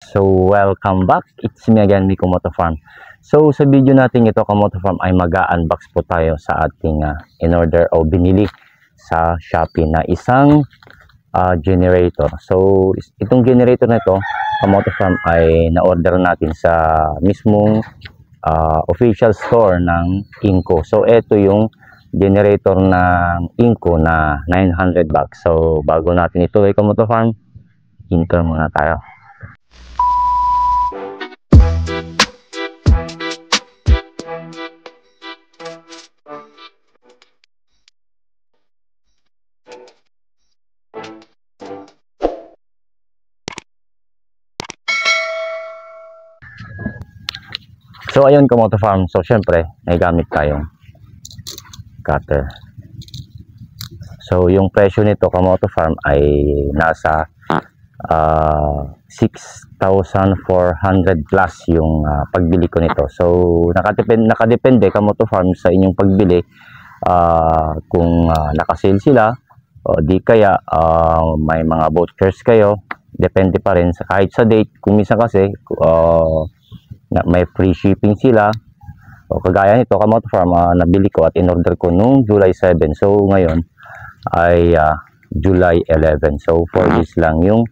So welcome back, it's me again, Miko Moto Farm. So sa video natin ito, Kamoto Farm, ay mag-unbox po tayo sa ating in-order o binili sa Shopee na isang generator. So itong generator na ito, Kamoto Farm, ay na-order natin sa mismong official store ng Inco. So ito yung generator ng Inco na 900 bucks. So bago natin ito ay Kamoto Farm, intro muna tayo. So ayun, Kamoto Farm, so syempre may gamit tayong cutter. So yung presyo nito, Kamoto Farm, ay nasa 6,400 plus yung pagbili ko nito. So nakadepende, Kamoto Farm, sa inyong pagbili, kung nakasale sila o di kaya may mga vouchers kayo. Depende pa rin sa kahit sa date. Kung minsan kasi may free shipping sila. O kagaya nito, Kamoto Farm, nabili ko at in-order ko nung July 7. So ngayon ay July 11. So 4 days lang yung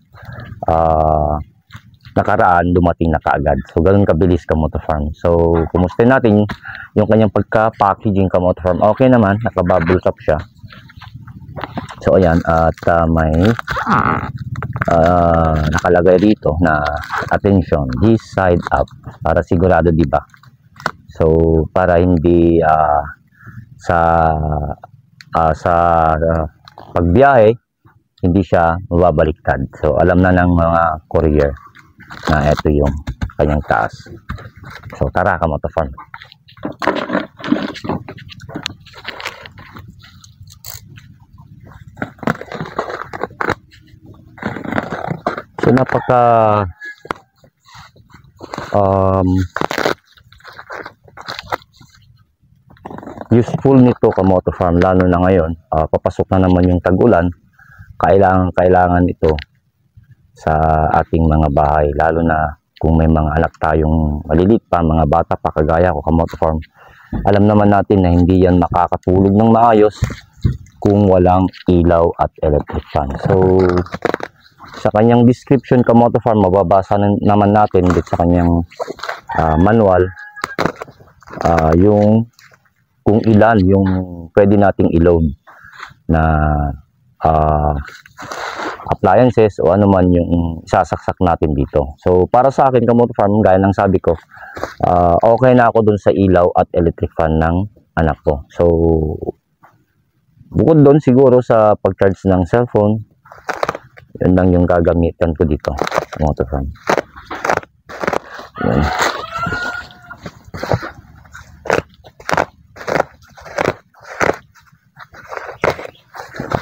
nakaraan, dumating na kaagad. So ganun kabilis, Kamoto Farm. So kumusta natin yung kanyang pagka-packaging, Kamoto Farm? Okay naman, naka-bubble wrap siya. So ayan, at may nakalagay dito na attention, this side up, para sigurado, di ba? So para hindi sa pagbiyahe hindi siya mababaliktad. So alam na ng mga courier na ito yung kanyang taas. So tara, Kamoto Farm. So napaka useful nito, Kamoto Farm, lalo na ngayon, papasok na naman yung tag-ulan. Kailangan ito sa ating mga bahay, lalo na kung may mga anak tayong maliliit pa, mga bata pa kagaya ko, Kamoto Farm. Alam naman natin na hindi yan makakatulog ng maayos kung walang ilaw at electric fan. So sa kanyang description, Kamoto Farm, mababasa naman natin dito sa kanyang manual yung kung ilan yung pwede nating i-load na appliances o ano man yung isasaksak natin dito. So para sa akin, Kamoto Farm, gaya ng sabi ko, okay na ako dun sa ilaw at electric fan ng anak ko. So bukod doon, siguro sa pag-charge ng cellphone, yun lang yung gagamitan ko dito, Kamoto Farm. Yan.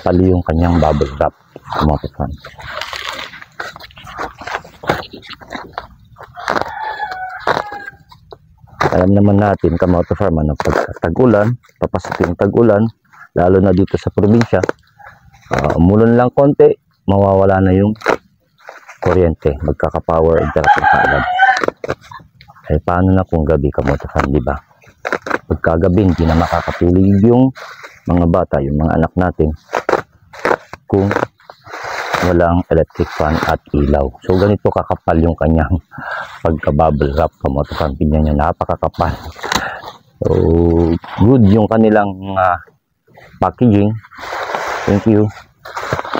Kapali yung kanyang bubble wrap, Kamoto Farm. Alam naman natin, Kamoto Farm, pag tag-ulan, papasok yung tag-ulan, lalo na dito sa probinsya, umulan lang konti, mawawala na yung kuryente, magkaka-power interruption agad. Eh paano na kung gabi, Kamoto Farm, di ba? Pagkagabi, hindi na makakatulog yung mga bata, yung mga anak natin, kung walang electric fan at ilaw. So ganito kakapal yung kanyang pagka-bubble wrap, Kamoto Farm. Tingnan nyo, napakakapal. So good yung kanilang packaging. Thank you,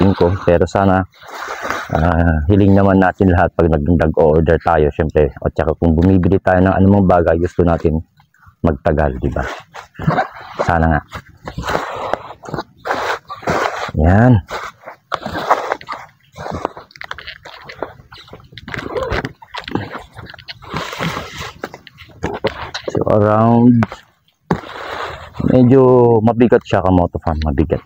Inco. Pero sana hiling naman natin lahat pag nag-order tayo, syempre, at saka kung bumibili tayo ng anumang bagay, gusto natin magtagal, di ba? Sana nga. Yan. So around, medyo mabigat siya, Kamoto Farm, mabigat.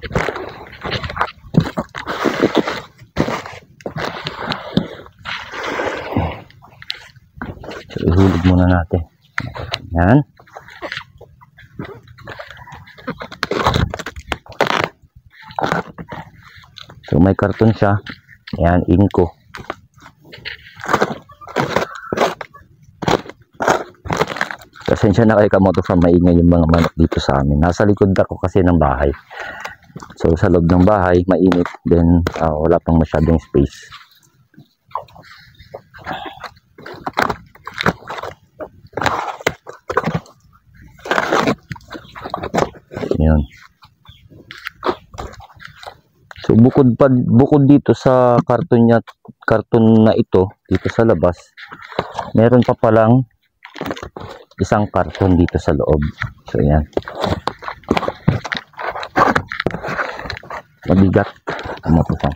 So ihulog muna natin. Yan. So may karton siya. Yan, Inco. Pasensya na kayo Kamoto Farm, maingay yung mga manok dito sa amin. Nasa likod ako kasi ng bahay. So sa loob ng bahay, mainit. Then wala pang masyadong space. Yun. So bukod dito sa karton na ito dito sa labas, meron pa palang isang karton dito sa loob. So yan. Mabigat. Kamoto Farm.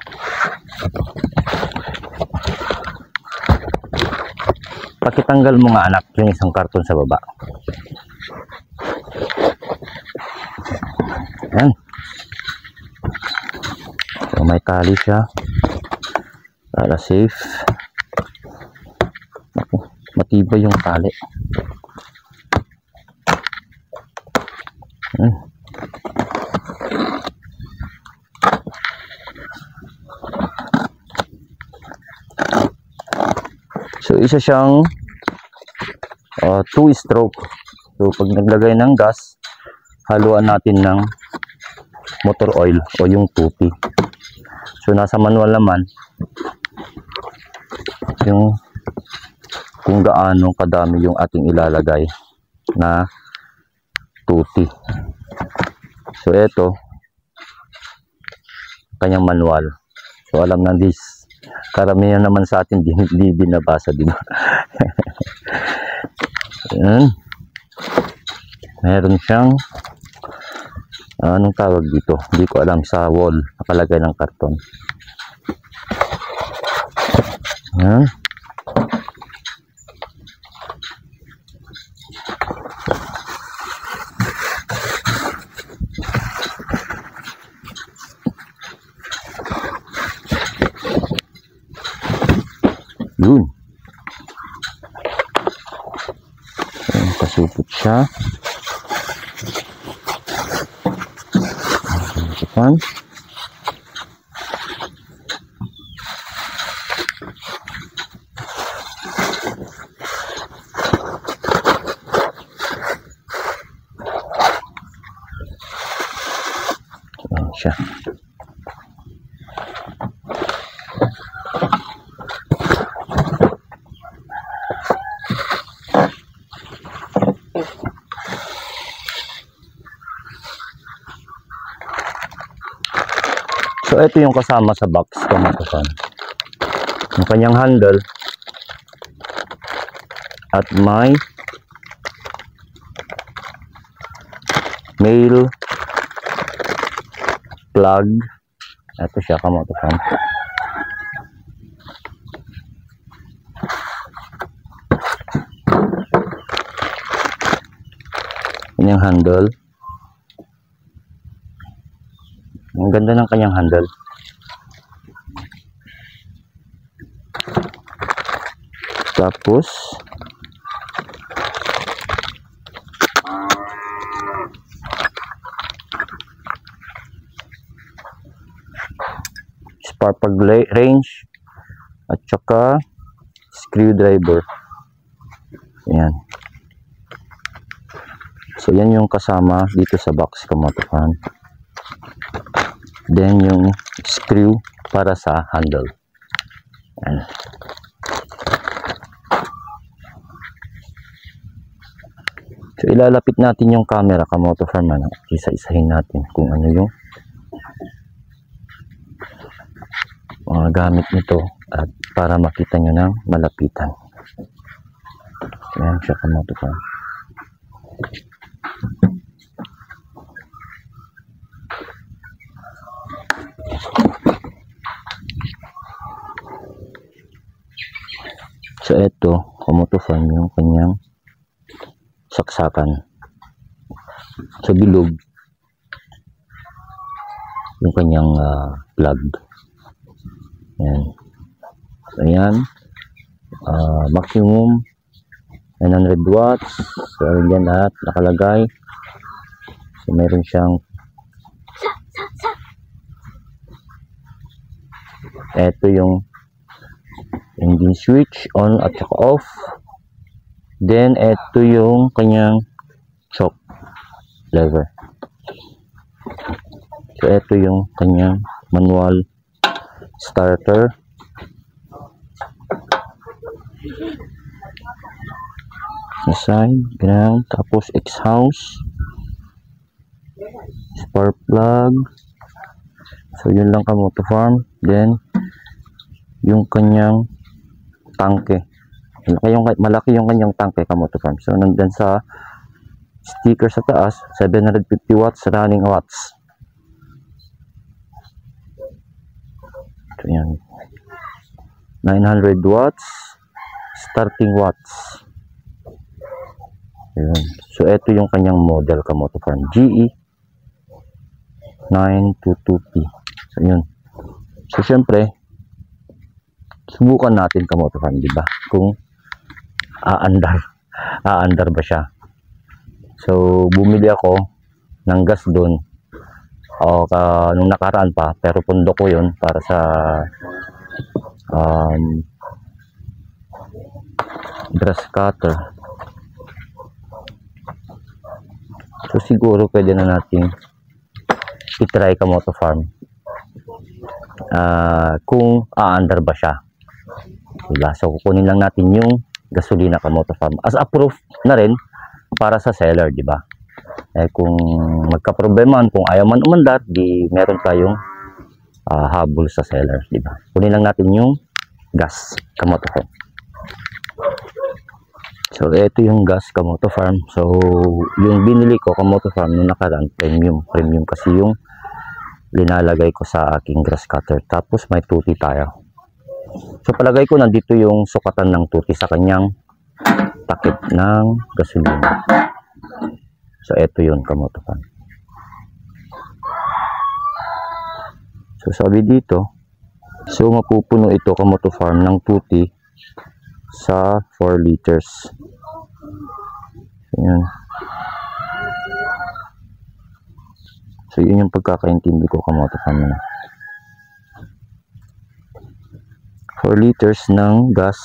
Pakitanggal mo nga anak yung isang karton sa baba. Yan. So may tali siya para safe. Naku, matibay yung tali. Yan. So isa siyang 2-stroke. So pag naglagay ng gas, haluan natin ng motor oil o yung tupi. So nasa manual naman yung kung gaano kadami yung ating ilalagay na tupi. So ito kanyang manual. So alam na this. Karamihan naman sa atin di binabasa, di ba? Yan. Meron siyang anong tawag dito? Hindi ko alam, sa wall nakalagay ng karton. Yan. Yun. Ayan, kasupot siya. Ayan. Ayan siya. So ito yung kasama sa box, Kamoto Farm. Yung kanyang handle at may male plug. Ito siya, Kamoto Farm. Yung handle. Ang ganda ng kanyang handle. Tapos spark plug range at saka screwdriver. Ayan. So yan yung kasama dito sa box, Kamoto Farm. Then yung screw para sa handle. Ayan. So ilalapit natin yung camera, Kamoto Farm. Isa-isahin natin kung ano yung mga gamit nito at para makita nyo ng malapitan. Ayan siya, Kamoto Farm. So ito, Kamoto Farm, yung kanyang saksakan. Sa bilog yung kanyang plug. Ayan. So ayan, maximum 900 watts. So ayan at nakalagay. So meron siyang ito yung engine switch on at saka off. Then, ito yung kanyang choke lever. So, ito yung kanyang manual starter. Sa side, ground, tapos exhaust, spark plug. So, yun lang Kamoto Farm. Then, yung kanyang tangke. Malaki yung kanyang tangke Kamoto Farm. So, nandun sa sticker sa taas, 750 watts running watts. So, yan. 900 watts starting watts. Ayan. So, ito yung kanyang model Kamoto Farm. GE 922P. So, yun. So, syempre, subukan natin Kamoto Farm, di ba? Kung aandar ba siya. So, bumili ako ng gas doon. Nung nakaraan pa, pero pundo ko yun para sa grass cutter. So, siguro pwede na natin i-try Kamoto Farm kung aandar ba siya. Diba? So, kukunin lang natin yung gasolina Kamoto Farm as a proof na rin para sa seller, di ba? Kung magka-probleman, kung ayaw man umandar, di meron tayong habol sa seller, di ba? Kunin lang natin yung gas Kamoto Farm. So, ito yung gas Kamoto Farm. So, yung binili ko Kamoto Farm nung nakaraan, premium kasi yung linalagay ko sa aking grass cutter. Tapos may tuti tayo. So, palagay ko nandito yung sukatan ng tuti sa kanyang takip ng gasolina. So, ito yun Kamoto Farm. So, sabi dito, so mapupuno ito Kamoto Farm ng tuti sa 4 liters. Ayan. So, yun yung pagkakaintindi ko Kamoto Farm na. 4 liters ng gas.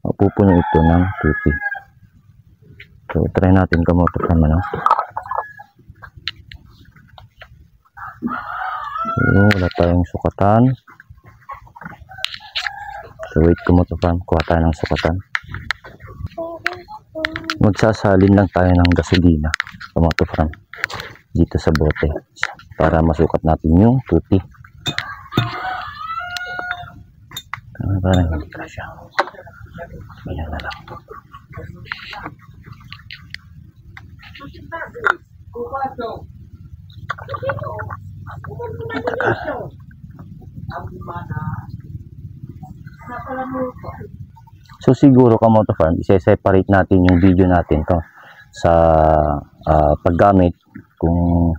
Mapupuno ito ng tuti. So, try natin Kamoto Farm na. So, wala tayong sukatan. So, wait Kamoto Farm. Kuha tayo ng sukatan. Magsasalin lang tayo ng gasolina Kamoto Farm dito sa bote para masukat natin yung tuti. Parang hindi ka siya. Ayan na lang. So, siguro Kamoto Farm, i-separate natin yung video natin to sa paggamit kung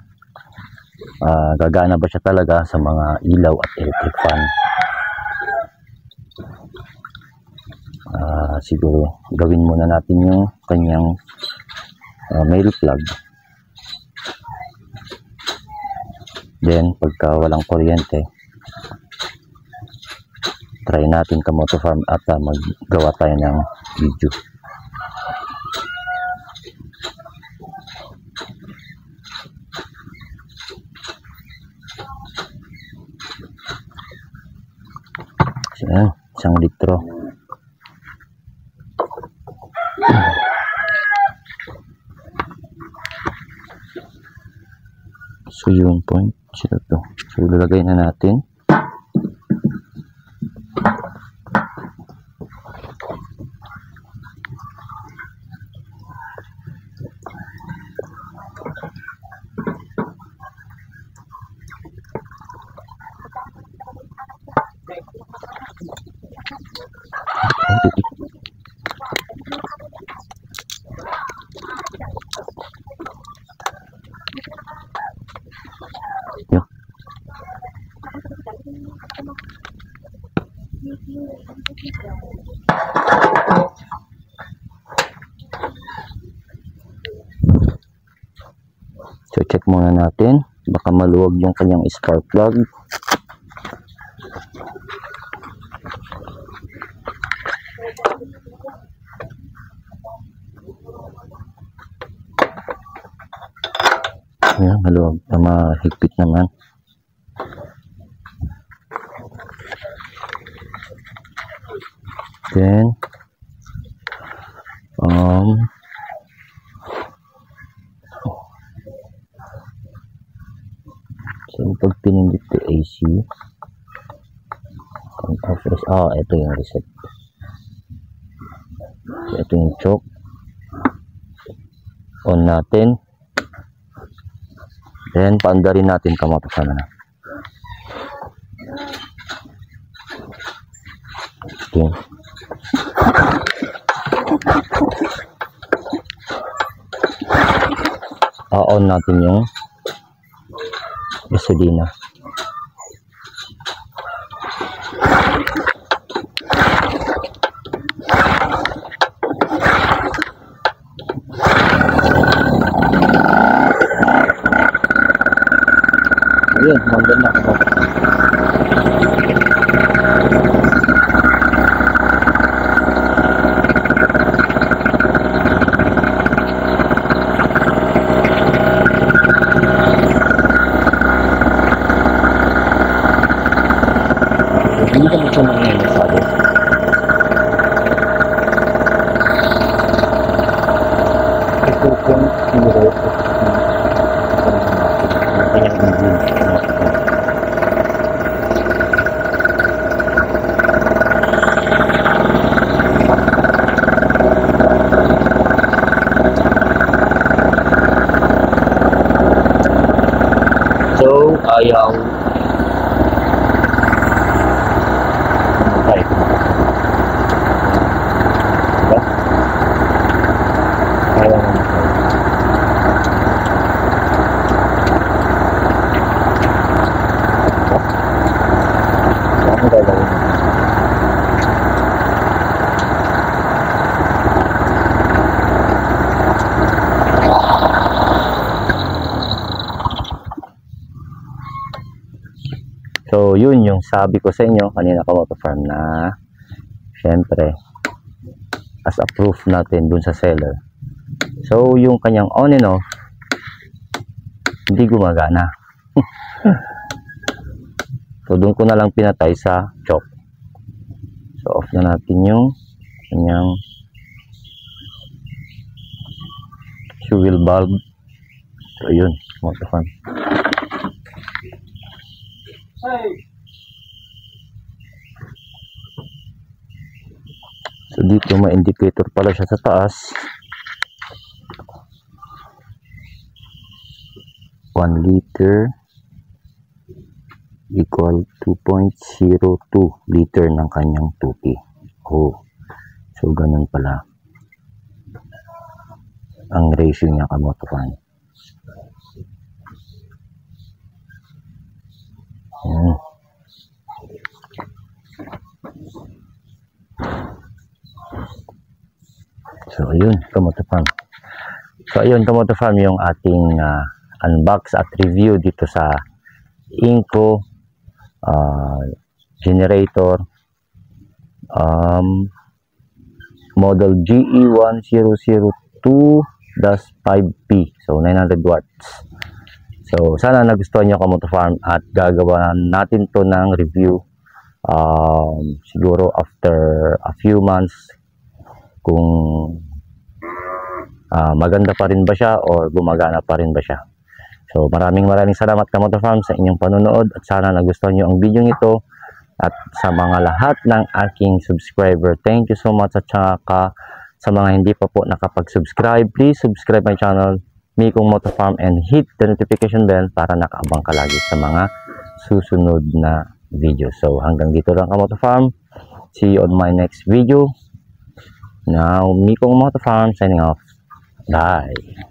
gagana ba siya talaga sa mga ilaw at electric fan. Siguro gawin muna natin yung kanyang mail plug. Then, pagka walang kuryente, try natin Kamoto Farm at maggawa tayo ng video. So, yan, 1 litro. So, yun point. Sila to. So, ilalagay na natin. Yun. So, check muna natin. Baka maluwag yung kanyang spark plug. maluwag na mahigpit naman. Then so pag pinindot to AC, ito yung reset. So, ito yung choke. On natin. Then paandarin natin kamoto-farm na. Okay. On natin yung gasolina. Ayun, mandar na ako. Hindi ka masyadong nangyayasado. Ito kung sinuro ito kanyang engine. So, ayaw So, yun yung sabi ko sa inyo kanina kamoto-farm na syempre as a proof natin dun sa seller. So, yung kanyang on and off hindi gumagana. So, dun ko na lang pinatay sa choke. So, off na natin yung kanyang fuel bulb. So, yun kamoto-farm. So dito may indicator pala siya sa taas. 1 liter equal 2.02 liter ng kanyang 2P. Oh. So ganun pala ang ratio niya kamoto-farm. So ayun kamoto-farm. So ayun kamoto-farm yung ating unbox at review dito sa Inco generator model GE1002-5P. So 900 watts. So sana nagustuhan nyo kamoto-farm at gagawa natin to ng review siguro after a few months kung maganda pa rin ba siya or gumagana pa rin ba siya. So maraming salamat kamoto-farm sa inyong panonood at sana nagustuhan nyo ang video ito at sa mga lahat ng aking subscriber, thank you so much. At saka sa mga hindi pa po nakapag-subscribe, please subscribe my channel Mikong Moto Farm and hit the notification bell para nakaabang ka lagi sa mga susunod na video. So hanggang dito lang Moto Farm. See you on my next video. Now Mikong Moto Farm signing off. Bye.